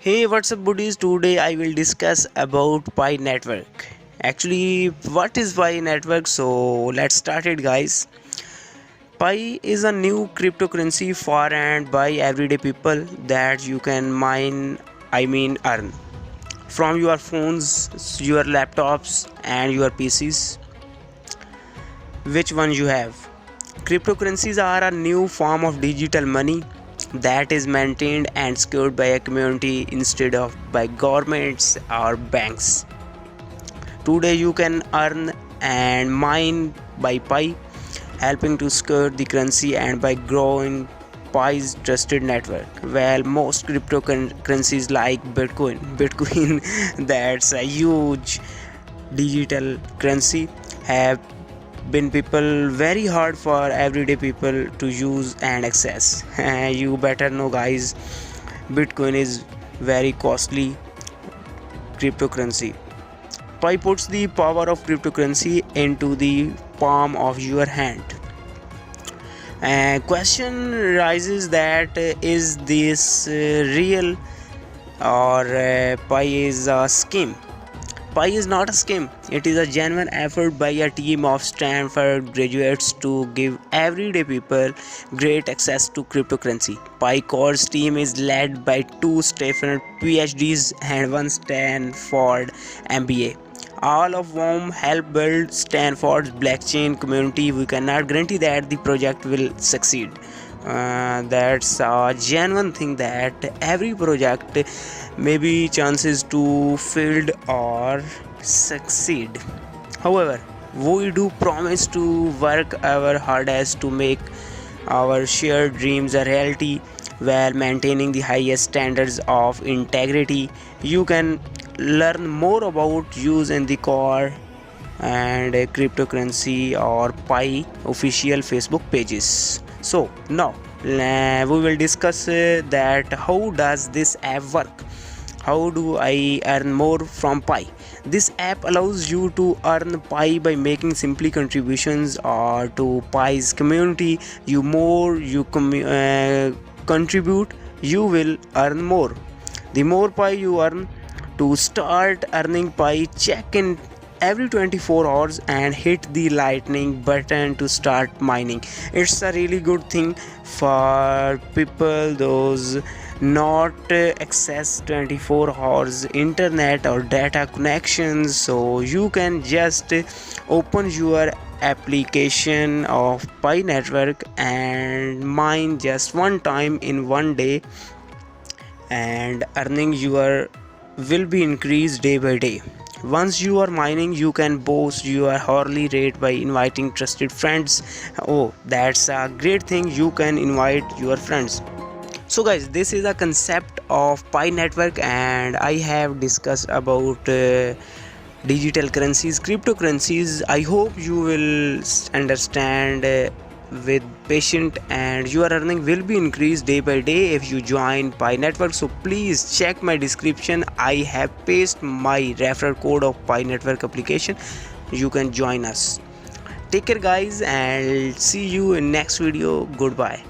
Hey, what's up, buddies? Today I will discuss about Pi network. Actually, what is Pi network? So let's start it, guys. Pi is a new cryptocurrency for and by everyday people that you can earn from your phones, your laptops, and your PCs. Which one you have? Cryptocurrencies are a new form of digital money that is maintained and secured by a community instead of by governments or banks. Today you can earn and mine by Pi, helping to secure the currency and by growing Pi's trusted network. Well, most cryptocurrencies like Bitcoin, that's a huge digital currency, have been people very hard for everyday people to use and access. You better know, guys, Bitcoin is very costly cryptocurrency. Pi puts the power of cryptocurrency into the palm of your hand. Question rises that is this real or Pi is a scheme? Pi is not a scheme. It is a genuine effort by a team of Stanford graduates to give everyday people great access to cryptocurrency. Pi Core's team is led by two Stanford PhDs and one Stanford MBA, all of whom help build Stanford's blockchain community. We cannot guarantee that the project will succeed. That's a genuine thing that every project may be chances to fail or succeed. However, we do promise to work our hardest to make our shared dreams a reality while maintaining the highest standards of integrity. You can learn more about use in the core and cryptocurrency or Pi official Facebook pages. So now we will discuss that how does this app work. How do I earn more from Pi? This app allows you to earn Pi by making simply contributions or to Pi's community. You more you contribute, you will earn more. The more Pi you earn, to start earning Pi, check in every 24 hours and hit the lightning button to start mining. It's a really good thing for people those not access 24 hours internet or data connections, so you can just open your application of Pi network and mine just one time in one day, and earning your will be increased day by day. Once you are mining, you can boost your hourly rate by inviting trusted friends. Oh, that's a great thing. You can invite your friends. So guys, this is a concept of Pi network, and I have discussed about digital currencies, cryptocurrencies. I hope you will understand with patient, and your earning will be increased day by day if you join Pi network. So please check my description. I have pasted my referral code of Pi network application. You can join us. Take care, guys, and see you in next video. Goodbye.